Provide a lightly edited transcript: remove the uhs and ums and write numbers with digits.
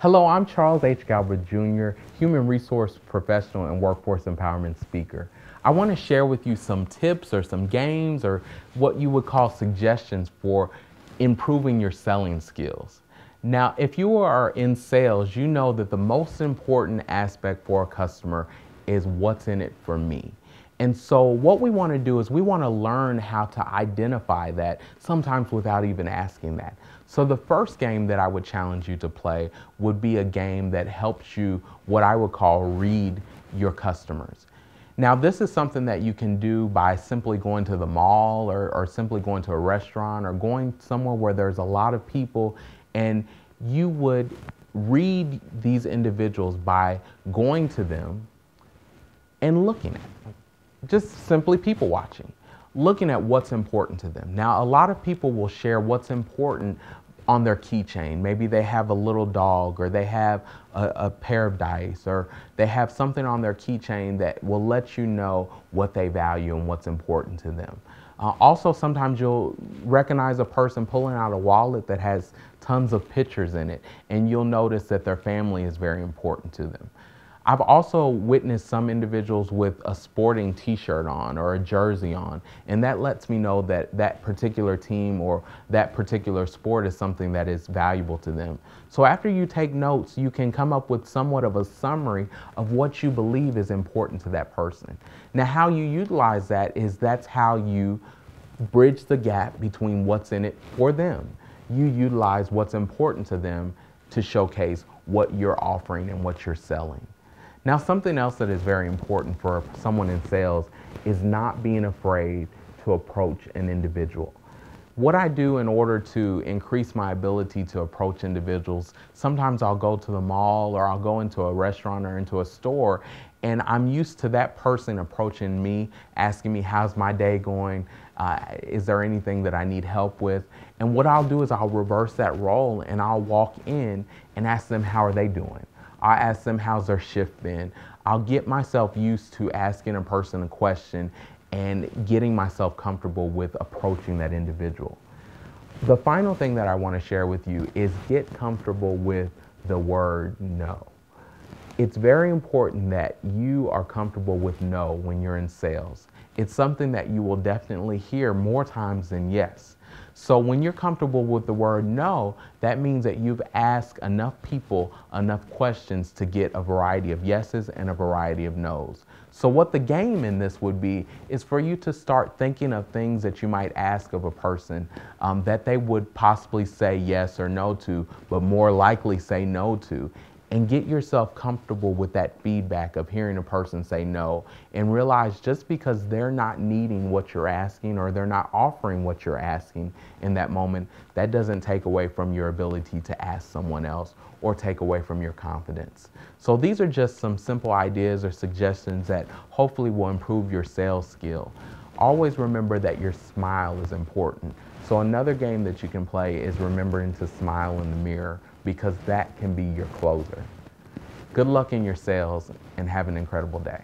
Hello, I'm Charles H. Galbreath Jr., Human Resource Professional and Workforce Empowerment Speaker. I want to share with you some tips or some games or what you would call suggestions for improving your selling skills. Now, if you are in sales, you know that the most important aspect for a customer is what's in it for me. And so what we want to do is we want to learn how to identify that, sometimes without even asking that. So the first game that I would challenge you to play would be a game that helps you, what I would call, read your customers. Now, this is something that you can do by simply going to the mall or simply going to a restaurant or going somewhere where there's a lot of people, and you would read these individuals by going to them and looking at them. Just simply people watching, looking at what's important to them. Now, a lot of people will share what's important on their keychain. Maybe they have a little dog, or they have a pair of dice, or they have something on their keychain that will let you know what they value and what's important to them. Also, sometimes you'll recognize a person pulling out a wallet that has tons of pictures in it, and you'll notice that their family is very important to them. I've also witnessed some individuals with a sporting t-shirt on or a jersey on, and that lets me know that that particular team or that particular sport is something that is valuable to them. So after you take notes, you can come up with somewhat of a summary of what you believe is important to that person. Now, how you utilize that is that's how you bridge the gap between what's in it for them. You utilize what's important to them to showcase what you're offering and what you're selling. Now, something else that is very important for someone in sales is not being afraid to approach an individual. What I do in order to increase my ability to approach individuals, sometimes I'll go to the mall or I'll go into a restaurant or into a store, and I'm used to that person approaching me, asking me, how's my day going? Is there anything that I need help with? And what I'll do is I'll reverse that role and I'll walk in and ask them, how are they doing? I'll ask them, how's their shift been? I'll get myself used to asking a person a question and getting myself comfortable with approaching that individual. The final thing that I want to share with you is get comfortable with the word no. It's very important that you are comfortable with no when you're in sales. It's something that you will definitely hear more times than yes. So when you're comfortable with the word no, that means that you've asked enough people enough questions to get a variety of yeses and a variety of nos. So what the game in this would be is for you to start thinking of things that you might ask of a person that they would possibly say yes or no to, but more likely say no to. And get yourself comfortable with that feedback of hearing a person say no, and realize just because they're not needing what you're asking or they're not offering what you're asking in that moment, that doesn't take away from your ability to ask someone else or take away from your confidence. So these are just some simple ideas or suggestions that hopefully will improve your sales skill. Always remember that your smile is important. So another game that you can play is remembering to smile in the mirror, because that can be your closer. Good luck in your sales and have an incredible day.